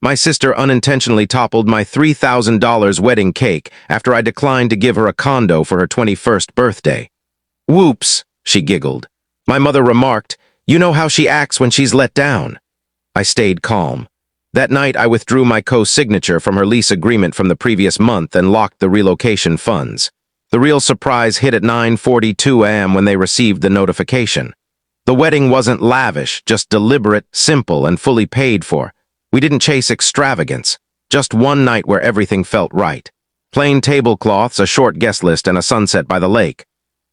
My sister unintentionally toppled my $3,000 wedding cake after I declined to give her a condo for her 21st birthday. Whoops, she giggled. My mother remarked, "You know how she acts when she's let down." I stayed calm. That night, I withdrew my co-signature from her lease agreement from the previous month and locked the relocation funds. The real surprise hit at 9:42 a.m. when they received the notification. The wedding wasn't lavish, just deliberate, simple, and fully paid for. We didn't chase extravagance, just one night where everything felt right. Plain tablecloths, a short guest list, and a sunset by the lake.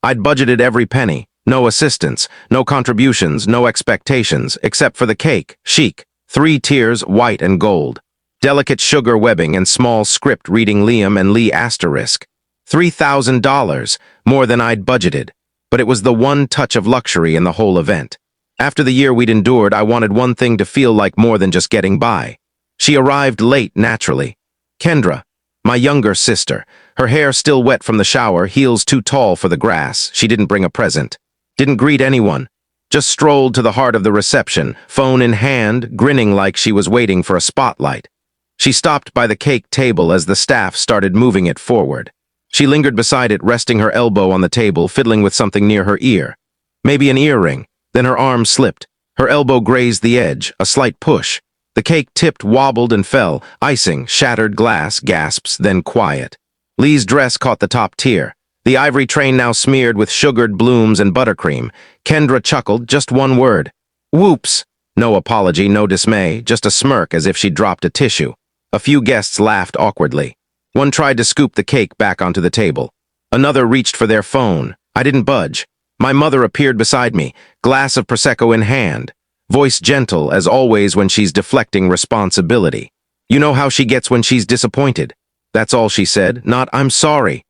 I'd budgeted every penny, no assistance, no contributions, no expectations, except for the cake, chic, 3 tiers, white and gold. Delicate sugar webbing and small script reading Liam and Lee asterisk. $3,000, more than I'd budgeted, but it was the one touch of luxury in the whole event. After the year we'd endured, I wanted one thing to feel like more than just getting by. She arrived late, naturally. Kendra, my younger sister, her hair still wet from the shower, heels too tall for the grass. She didn't bring a present. Didn't greet anyone. Just strolled to the heart of the reception, phone in hand, grinning like she was waiting for a spotlight. She stopped by the cake table as the staff started moving it forward. She lingered beside it, resting her elbow on the table, fiddling with something near her ear. Maybe an earring. Then her arm slipped. Her elbow grazed the edge, a slight push. The cake tipped, wobbled, and fell. Icing, shattered glass, gasps, then quiet. Lee's dress caught the top tier. The ivory train now smeared with sugared blooms and buttercream. Kendra chuckled, just one word. Whoops! No apology, no dismay, just a smirk as if she'd dropped a tissue. A few guests laughed awkwardly. One tried to scoop the cake back onto the table. Another reached for their phone. I didn't budge. My mother appeared beside me, glass of Prosecco in hand. Voice gentle, as always when she's deflecting responsibility. You know how she gets when she's disappointed. That's all she said, not "I'm sorry."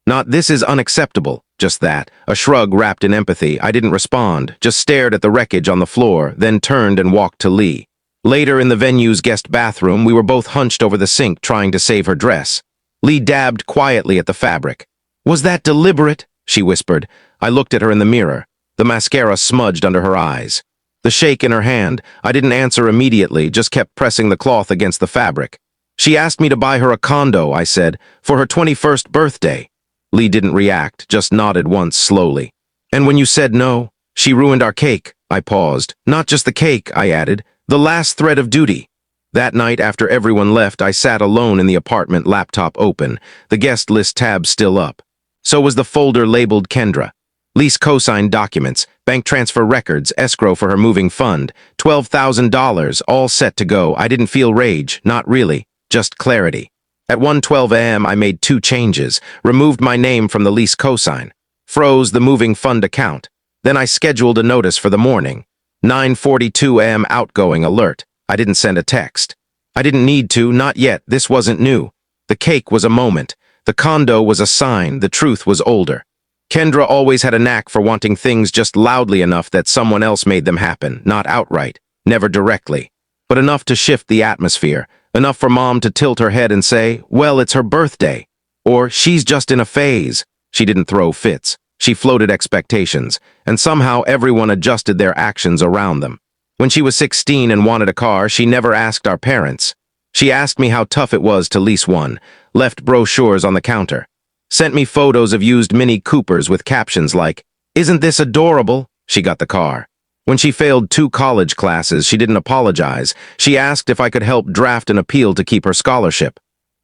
Not "this is unacceptable," just that. A shrug wrapped in empathy. I didn't respond, just stared at the wreckage on the floor, then turned and walked to Lee. Later in the venue's guest bathroom, we were both hunched over the sink trying to save her dress. Lee dabbed quietly at the fabric. "Was that deliberate?" she whispered. I looked at her in the mirror. The mascara smudged under her eyes. The shake in her hand, I didn't answer immediately, just kept pressing the cloth against the fabric. "She asked me to buy her a condo," I said, "for her 21st birthday. Lee didn't react, just nodded once slowly. "And when you said no, she ruined our cake." I paused. "Not just the cake," I added, "the last thread of duty." That night, after everyone left, I sat alone in the apartment, laptop open, the guest list tab still up. So was the folder labeled Kendra. Lease cosign documents, bank transfer records, escrow for her moving fund, $12,000, all set to go. I didn't feel rage, not really, just clarity. At 1:12 a.m. I made 2 changes, removed my name from the lease cosign, froze the moving fund account. Then I scheduled a notice for the morning. 9:42 a.m. outgoing alert. I didn't send a text. I didn't need to, not yet, this wasn't new. The cake was a moment. The condo was a sign, the truth was older. Kendra always had a knack for wanting things just loudly enough that someone else made them happen, not outright, never directly, but enough to shift the atmosphere, enough for Mom to tilt her head and say, "Well, it's her birthday," or "She's just in a phase." She didn't throw fits. She floated expectations, and somehow everyone adjusted their actions around them. When she was 16 and wanted a car, she never asked our parents. She asked me how tough it was to lease one, left brochures on the counter. Sent me photos of used Mini Coopers with captions like, "Isn't this adorable?" She got the car. When she failed 2 college classes, she didn't apologize. She asked if I could help draft an appeal to keep her scholarship.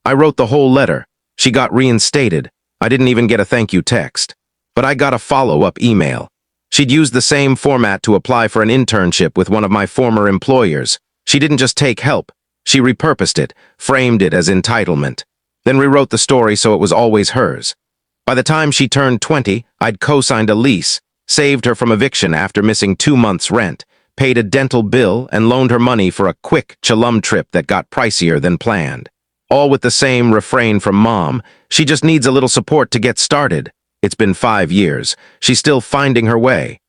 I wrote the whole letter. She got reinstated. I didn't even get a thank you text. But I got a follow-up email. She'd used the same format to apply for an internship with one of my former employers. She didn't just take help. She repurposed it, framed it as entitlement. Then rewrote the story so it was always hers. By the time she turned 20, I'd co-signed a lease, saved her from eviction after missing 2 months' rent, paid a dental bill, and loaned her money for a quick Chalum trip that got pricier than planned. All with the same refrain from Mom, "She just needs a little support to get started." It's been 5 years. She's still finding her way.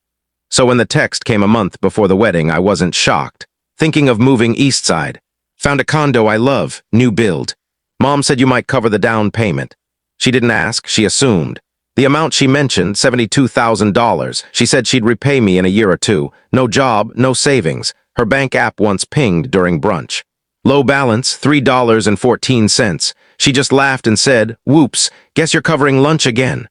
So when the text came a month before the wedding, I wasn't shocked. Thinking of moving east side. Found a condo I love, new build. Mom said you might cover the down payment. She didn't ask, she assumed. The amount she mentioned, $72,000. She said she'd repay me in a year or 2. No job, no savings. Her bank app once pinged during brunch. Low balance, $3.14. She just laughed and said, "Whoops, guess you're covering lunch again."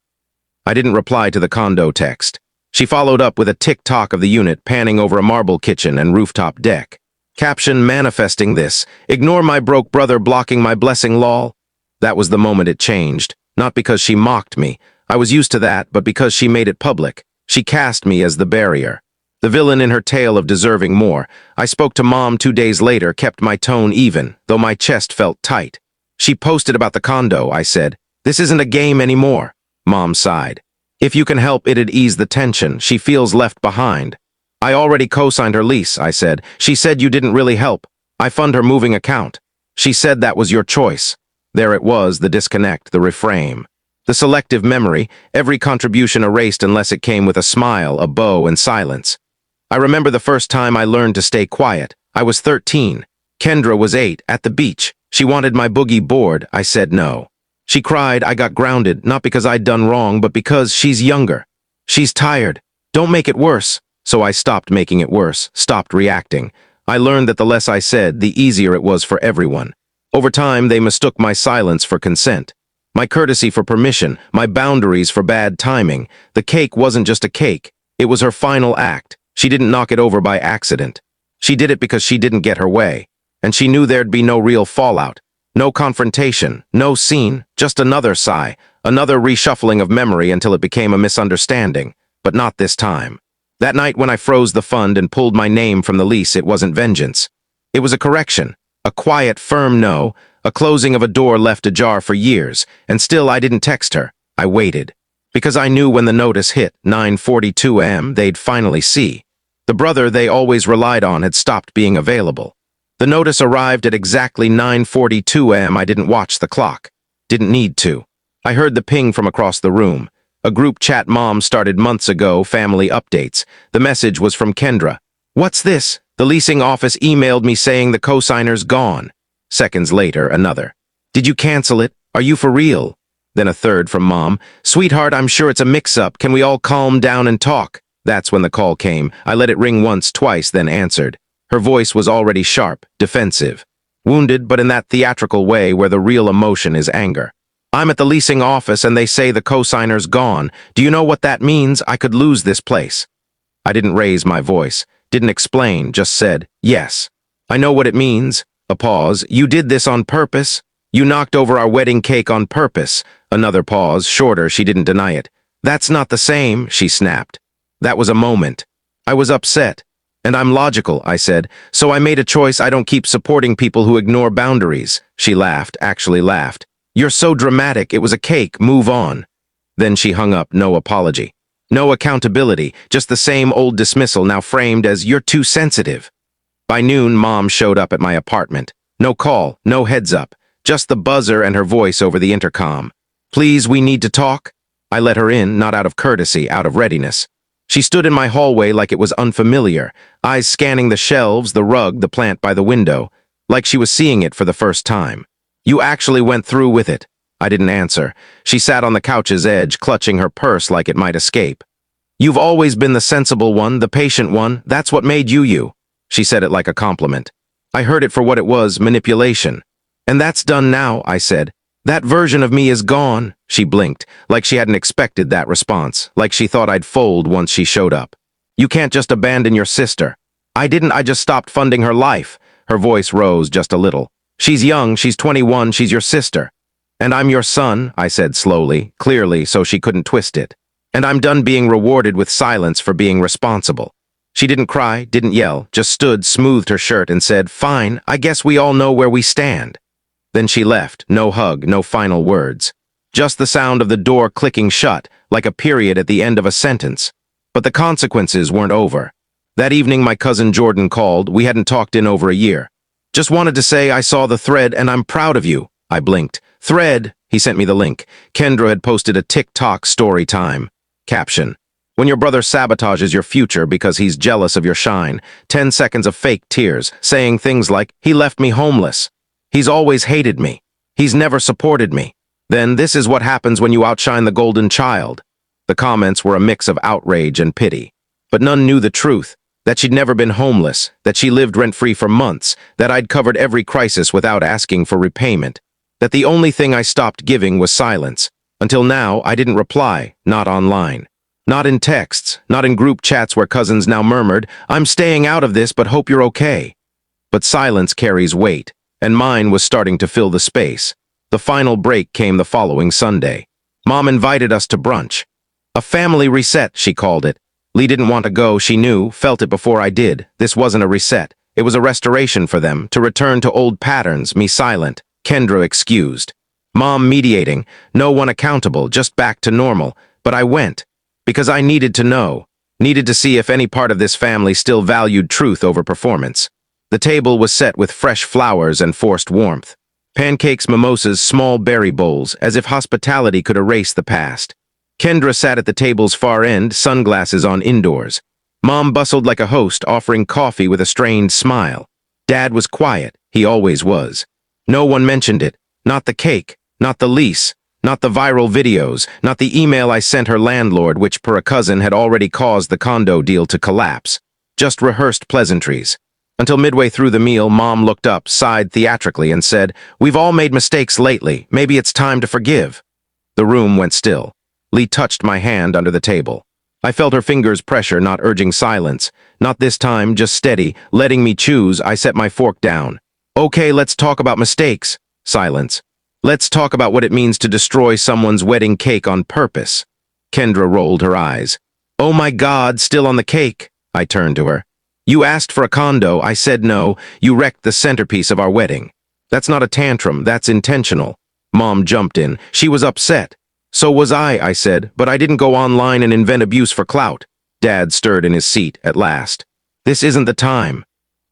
I didn't reply to the condo text. She followed up with a tick-tock of the unit panning over a marble kitchen and rooftop deck. Caption manifesting this, "Ignore my broke brother blocking my blessing lol." That was the moment it changed. Not because she mocked me. I was used to that, but because she made it public. She cast me as the barrier. The villain in her tale of deserving more. I spoke to Mom 2 days later, kept my tone even, though my chest felt tight. She posted about the condo, I said. "This isn't a game anymore." Mom sighed. "If you can help, it'd ease the tension. She feels left behind." "I already co-signed her lease," I said. "She said you didn't really help. I fund her moving account." "She said that was your choice." There it was, the disconnect, the reframe. The selective memory, every contribution erased unless it came with a smile, a bow, and silence. I remember the first time I learned to stay quiet. I was 13. Kendra was 8, at the beach. She wanted my boogie board. I said no. She cried. I got grounded, not because I'd done wrong, but because she's younger. "She's tired. Don't make it worse." So I stopped making it worse, stopped reacting. I learned that the less I said, the easier it was for everyone. Over time, they mistook my silence for consent. My courtesy for permission, my boundaries for bad timing. The cake wasn't just a cake. It was her final act. She didn't knock it over by accident. She did it because she didn't get her way. And she knew there'd be no real fallout. No confrontation, no scene, just another sigh, another reshuffling of memory until it became a misunderstanding. But not this time. That night when I froze the fund and pulled my name from the lease, it wasn't vengeance. It was a correction. A quiet, firm no, a closing of a door left ajar for years, and still I didn't text her. I waited. Because I knew when the notice hit, 9:42 a.m., they'd finally see. The brother they always relied on had stopped being available. The notice arrived at exactly 9:42 a.m. I didn't watch the clock. Didn't need to. I heard the ping from across the room. A group chat Mom started months ago, family updates. The message was from Kendra. "What's this? The leasing office emailed me saying the cosigner's gone." Seconds later, another. "Did you cancel it? Are you for real?" Then a third from Mom. "Sweetheart, I'm sure it's a mix-up. Can we all calm down and talk?" That's when the call came. I let it ring once, twice, then answered. Her voice was already sharp, defensive. Wounded, but in that theatrical way where the real emotion is anger. "I'm at the leasing office and they say the cosigner's gone. Do you know what that means? I could lose this place." I didn't raise my voice, didn't explain, just said, "Yes. I know what it means." A pause. "You did this on purpose? You knocked over our wedding cake on purpose." Another pause, shorter, she didn't deny it. "That's not the same," she snapped. That was a moment. I was upset. "And I'm logical," I said, "so I made a choice. I don't keep supporting people who ignore boundaries." She laughed, actually laughed. "You're so dramatic. It was a cake. Move on." Then she hung up, no apology. No accountability, just the same old dismissal now framed as "you're too sensitive." By noon, Mom showed up at my apartment. No call, no heads up, just the buzzer and her voice over the intercom. "Please, we need to talk." I let her in, not out of courtesy, out of readiness. She stood in my hallway like it was unfamiliar, eyes scanning the shelves, the rug, the plant by the window, like she was seeing it for the first time. "You actually went through with it." I didn't answer. She sat on the couch's edge, clutching her purse like it might escape. "You've always been the sensible one, the patient one. That's what made you you." She said it like a compliment. I heard it for what it was, manipulation. "And that's done now," I said. "That version of me is gone." She blinked, like she hadn't expected that response, like she thought I'd fold once she showed up. "You can't just abandon your sister." "I didn't, I just stopped funding her life." Her voice rose just a little. "She's young, she's 21, she's your sister." "And I'm your son," I said slowly, clearly so she couldn't twist it. "And I'm done being rewarded with silence for being responsible." She didn't cry, didn't yell, just stood, smoothed her shirt and said, "Fine, I guess we all know where we stand." Then she left, no hug, no final words. Just the sound of the door clicking shut, like a period at the end of a sentence. But the consequences weren't over. That evening my cousin Jordan called. We hadn't talked in over a year. "Just wanted to say I saw the thread and I'm proud of you." I blinked. "Thread?" He sent me the link. Kendra had posted a TikTok story time. Caption: "When your brother sabotages your future because he's jealous of your shine." 10 seconds of fake tears, saying things like, "He left me homeless. He's always hated me. He's never supported me." Then, "This is what happens when you outshine the golden child." The comments were a mix of outrage and pity. But none knew the truth. that she'd never been homeless, that she lived rent-free for months, that I'd covered every crisis without asking for repayment, that the only thing I stopped giving was silence. Until now, I didn't reply, not online. Not in texts, not in group chats where cousins now murmured, "I'm staying out of this, but hope you're okay." But silence carries weight, and mine was starting to fill the space. The final break came the following Sunday. Mom invited us to brunch. A family reset, she called it. Lee didn't want to go, she knew, felt it before I did. This wasn't a reset. It was a restoration for them, to return to old patterns, me silent, Kendra excused. Mom mediating, no one accountable, just back to normal. But I went, because I needed to know, needed to see if any part of this family still valued truth over performance. The table was set with fresh flowers and forced warmth. Pancakes, mimosas, small berry bowls, as if hospitality could erase the past. Kendra sat at the table's far end, sunglasses on indoors. Mom bustled like a host, offering coffee with a strained smile. Dad was quiet, he always was. No one mentioned it, not the cake, not the lease, not the viral videos, not the email I sent her landlord, which per a cousin had already caused the condo deal to collapse. Just rehearsed pleasantries. Until midway through the meal, Mom looked up, sighed theatrically, and said, "We've all made mistakes lately. Maybe it's time to forgive." The room went still. Lee touched my hand under the table. I felt her fingers pressure, not urging silence. Not this time, just steady, letting me choose. I set my fork down. "Okay, let's talk about mistakes." Silence. "Let's talk about what it means to destroy someone's wedding cake on purpose." Kendra rolled her eyes. "Oh my God, still on the cake." I turned to her. "You asked for a condo, I said no. You wrecked the centerpiece of our wedding. That's not a tantrum, that's intentional." Mom jumped in. She was upset. "So was I said, but I didn't go online and invent abuse for clout." Dad stirred in his seat at last. "This isn't the time."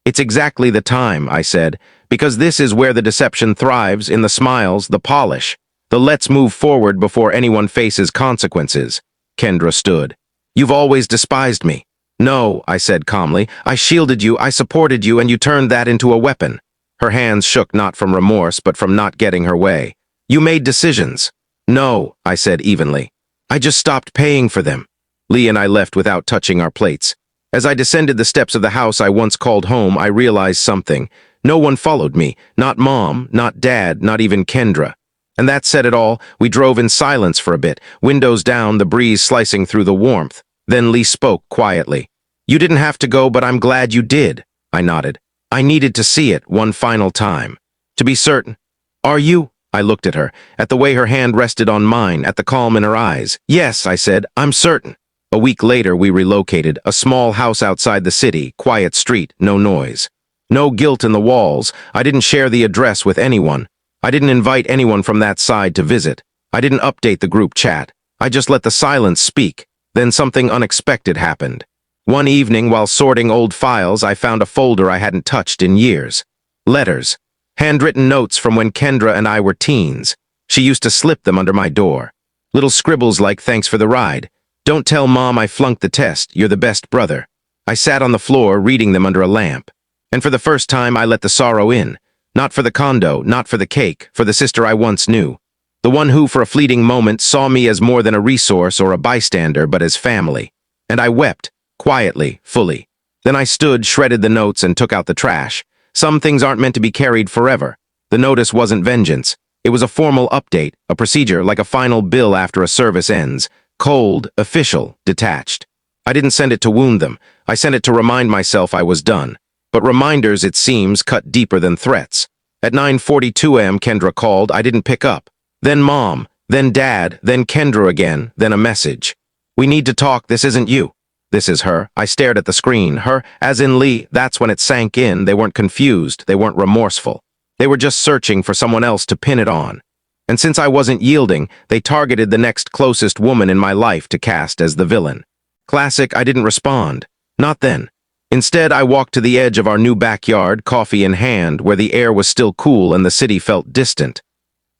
"It's exactly the time," I said, "because this is where the deception thrives, in the smiles, the polish. The let's move forward before anyone faces consequences." Kendra stood. "You've always despised me." "No," I said calmly. "I shielded you, I supported you, and you turned that into a weapon." Her hands shook not from remorse, but from not getting her way. "You made decisions." "No," I said evenly. "I just stopped paying for them." Lee and I left without touching our plates. As I descended the steps of the house I once called home, I realized something. No one followed me. Not Mom, not Dad, not even Kendra. And that said it all. We drove in silence for a bit, windows down, the breeze slicing through the warmth. Then Lee spoke quietly. "You didn't have to go, but I'm glad you did." I nodded. "I needed to see it one final time. To be certain." "Are you?" I looked at her, at the way her hand rested on mine, at the calm in her eyes. "Yes," I said, "I'm certain." A week later, we relocated, a small house outside the city, quiet street, no noise. No guilt in the walls. I didn't share the address with anyone. I didn't invite anyone from that side to visit. I didn't update the group chat. I just let the silence speak. Then something unexpected happened. One evening, while sorting old files, I found a folder I hadn't touched in years. Letters. Handwritten notes from when Kendra and I were teens. She used to slip them under my door. Little scribbles like, "Thanks for the ride. Don't tell Mom I flunked the test. You're the best brother." I sat on the floor, reading them under a lamp. And for the first time, I let the sorrow in. Not for the condo, not for the cake, for the sister I once knew. The one who, for a fleeting moment, saw me as more than a resource or a bystander, but as family. And I wept, quietly, fully. Then I stood, shredded the notes, and took out the trash. Some things aren't meant to be carried forever. The notice wasn't vengeance. It was a formal update, a procedure like a final bill after a service ends. Cold, official, detached. I didn't send it to wound them. I sent it to remind myself I was done. But reminders, it seems, cut deeper than threats. At 9:42 a.m., Kendra called. I didn't pick up. Then Mom, then Dad, then Kendra again, then a message. "We need to talk, this isn't you." "This is her." I stared at the screen. Her, as in Lee. That's when it sank in. They weren't confused. They weren't remorseful. They were just searching for someone else to pin it on. And since I wasn't yielding, they targeted the next closest woman in my life to cast as the villain. Classic, I didn't respond. Not then. Instead, I walked to the edge of our new backyard, coffee in hand, where the air was still cool and the city felt distant.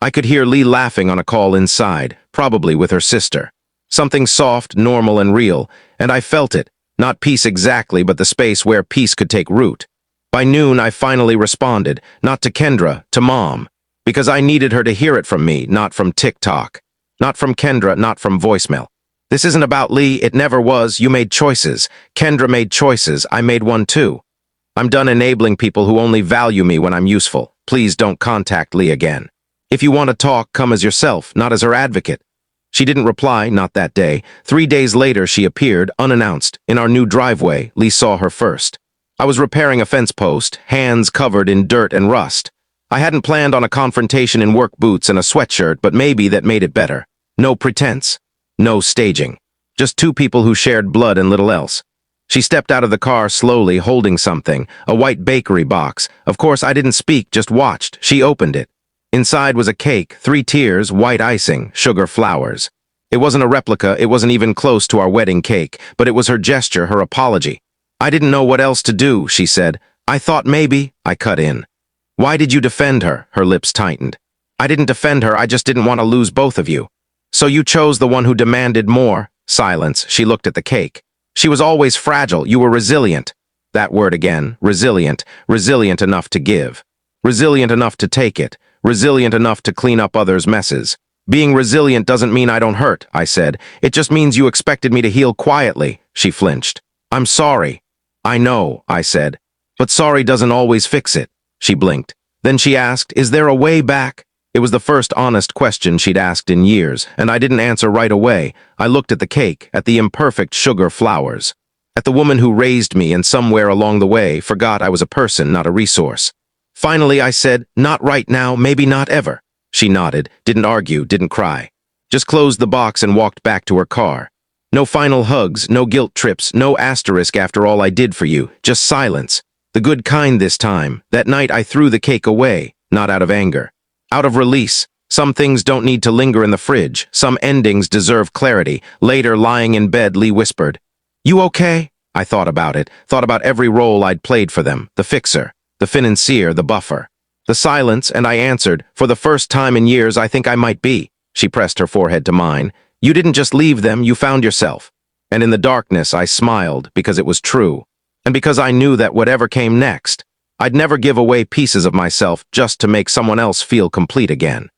I could hear Lee laughing on a call inside, probably with her sister. Something soft, normal, and real, and I felt it. Not peace exactly, but the space where peace could take root. By noon, I finally responded, not to Kendra, to Mom, because I needed her to hear it from me, not from TikTok. Not from Kendra, not from voicemail. This isn't about Lee, it never was. You made choices. Kendra made choices. I made one too. I'm done enabling people who only value me when I'm useful. Please don't contact Lee again. If you want to talk, come as yourself, not as her advocate. She didn't reply, not that day. 3 days later, she appeared, unannounced, in our new driveway. Lee saw her first. I was repairing a fence post, hands covered in dirt and rust. I hadn't planned on a confrontation in work boots and a sweatshirt, but maybe that made it better. No pretense. No staging. Just two people who shared blood and little else. She stepped out of the car slowly, holding something, a white bakery box. Of course, I didn't speak, just watched. She opened it. Inside was a cake, 3 tiers, white icing, sugar flowers. It wasn't a replica, it wasn't even close to our wedding cake, but it was her gesture, her apology. I didn't know what else to do, she said. I thought maybe, I cut in. Why did you defend her? Her lips tightened. I didn't defend her, I just didn't want to lose both of you. So you chose the one who demanded more? Silence. She looked at the cake. She was always fragile. You were resilient. That word again. Resilient. Resilient enough to give. Resilient enough to take it. Resilient enough to clean up others' messes. Being resilient doesn't mean I don't hurt, I said. It just means you expected me to heal quietly. She flinched. I'm sorry. I know, I said. But sorry doesn't always fix it. She blinked. Then she asked, is there a way back? It was the first honest question she'd asked in years, and I didn't answer right away. I looked at the cake, at the imperfect sugar flowers, at the woman who raised me and somewhere along the way forgot I was a person, not a resource. Finally, I said, not right now, maybe not ever. She nodded, didn't argue, didn't cry. Just closed the box and walked back to her car. No final hugs, no guilt trips, no asterisk after all I did for you, just silence. The good kind this time. That night I threw the cake away, not out of anger. Out of release. Some things don't need to linger in the fridge. Some endings deserve clarity. Later, lying in bed, Lee whispered, you okay? I thought about it, thought about every role I'd played for them. The fixer, the financier, the buffer. The silence, and I answered, for the first time in years, I think I might be. She pressed her forehead to mine. You didn't just leave them, you found yourself. And in the darkness, I smiled, because it was true. And because I knew that whatever came next, I'd never give away pieces of myself just to make someone else feel complete again.